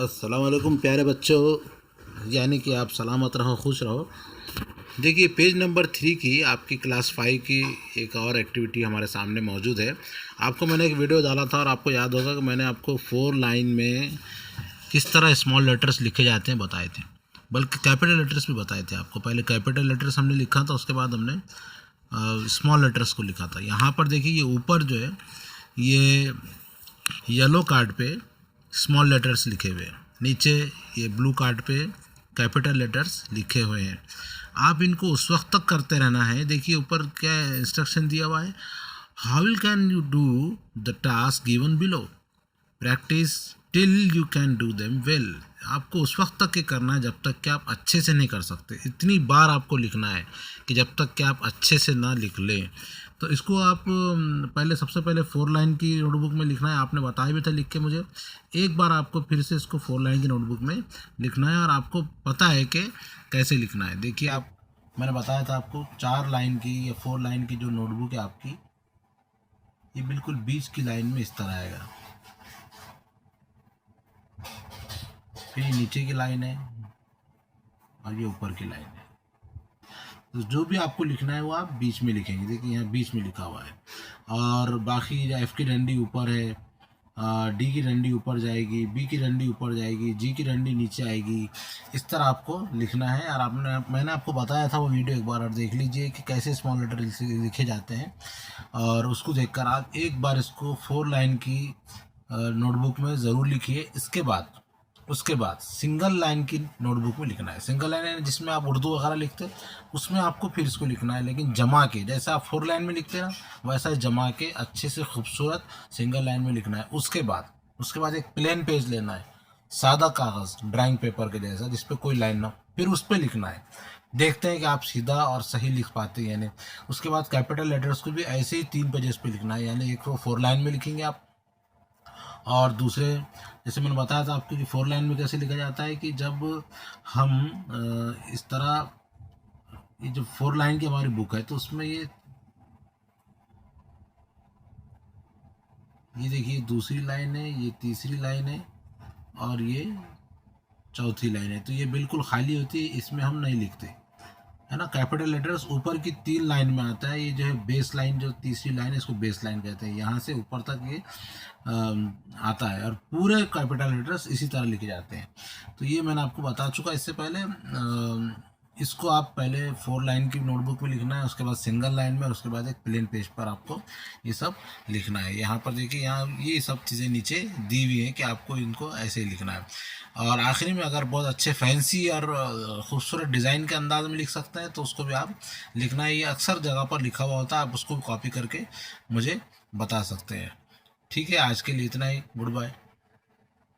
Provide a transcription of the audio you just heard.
अस्सलाम वालेकुम प्यारे बच्चों, यानी कि आप सलामत रहो, खुश रहो। देखिए पेज नंबर 3 की आपकी क्लास 5 की एक और एक्टिविटी हमारे सामने मौजूद है। आपको मैंने एक वीडियो डाला था और आपको याद होगा कि मैंने आपको 4 लाइन में किस तरह स्मॉल लेटर्स लिखे जाते हैं बताए थे, बल्कि कैपिटल लेटर्स भी बताए थे आपको। पहले कैपिटल लेटर्स हमने लिखा था, उसके बाद हमने स्मॉल लेटर्स को लिखा था। यहाँ पर देखिए ये ऊपर जो है ये येलो कार्ड पे स्मॉल लेटर्स लिखे हुए हैं, नीचे ये ब्लू कार्ड पे कैपिटल लेटर्स लिखे हुए हैं। आप इनको उस वक्त तक करते रहना है। देखिए ऊपर क्या इंस्ट्रक्शन दिया हुआ है, how will can you do the task given below, practice till you can do them well. आपको उस वक्त तक ये करना है जब तक कि आप अच्छे से नहीं कर सकते। इतनी बार आपको लिखना है कि जब तक कि आप अच्छे से ना लिख लें। तो इसको आप पहले सबसे पहले 4 लाइन की नोटबुक में लिखना है। आपने बताया भी था लिख के मुझे, एक बार आपको फिर से इसको 4 लाइन की नोटबुक में लिखना है और आपको पता है कि कैसे लिखना है। देखिए आप, मैंने बताया था आपको 4 लाइन की या 4 लाइन की जो नोटबुक है आपकी, ये बिल्कुल बीच की लाइन में इस तरह आएगा। फिर ये नीचे की लाइन है और ये ऊपर की लाइन है। तो जो भी आपको लिखना है वो आप बीच में लिखेंगे। देखिए यहाँ बीच में लिखा हुआ है। और बाकी जो एफ़ की डंडी ऊपर है, डी की डंडी ऊपर जाएगी, बी की डंडी ऊपर जाएगी, जी की डंडी नीचे आएगी। इस तरह आपको लिखना है। और मैंने आपको बताया था वो वीडियो, एक बार और देख लीजिए कि कैसे स्मॉल लेटर लिखे जाते हैं। और उसको देखकर आप एक बार इसको 4 लाइन की नोटबुक में ज़रूर लिखिए। उसके बाद सिंगल लाइन की नोटबुक में लिखना है। सिंगल लाइन है जिसमें आप उर्दू वगैरह लिखते हैं, उसमें आपको फिर इसको लिखना है, लेकिन जमा के, जैसे आप 4 लाइन में लिखते हैं ना, वैसा जमा के अच्छे से खूबसूरत सिंगल लाइन में लिखना है। उसके बाद एक प्लेन पेज लेना है, सादा कागज़, ड्राइंग पेपर के जैसा, जिस पे कोई लाइन ना हो, फिर उस पर लिखना है। देखते हैं कि आप सीधा और सही लिख पाते हैं या नहीं। उसके बाद कैपिटल लेटर्स को भी ऐसे ही 3 पेजेस पे लिखना है, यानी एक को 4 लाइन में लिखेंगे आप, और दूसरे, जैसे मैंने बताया था आपको कि 4 लाइन में कैसे लिखा जाता है, कि जब हम इस तरह, ये जो 4 लाइन की हमारी बुक है तो उसमें ये देखिए दूसरी लाइन है, ये तीसरी लाइन है और ये चौथी लाइन है। तो ये बिल्कुल खाली होती है, इसमें हम नहीं लिखते, है ना। कैपिटल लेटर्स ऊपर की 3 लाइन में आता है। ये जो है बेस लाइन, जो तीसरी लाइन है, इसको बेस लाइन कहते हैं। यहाँ से ऊपर तक ये आता है और पूरे कैपिटल लेटर्स इसी तरह लिखे जाते हैं। तो ये मैंने आपको बता चुका इससे पहले। इसको आप पहले 4 लाइन की नोटबुक में लिखना है, उसके बाद सिंगल लाइन में, और उसके बाद एक प्लेन पेज पर आपको ये सब लिखना है। यहाँ पर देखिए, यहाँ ये सब चीज़ें नीचे दी हुई हैं कि आपको इनको ऐसे ही लिखना है। और आखिरी में अगर बहुत अच्छे फैंसी और खूबसूरत डिज़ाइन के अंदाज में लिख सकते हैं तो उसको भी आप लिखना है। ये अक्सर जगह पर लिखा हुआ होता है, आप उसको कॉपी करके मुझे बता सकते हैं। ठीक है, आज के लिए इतना ही। Good bye.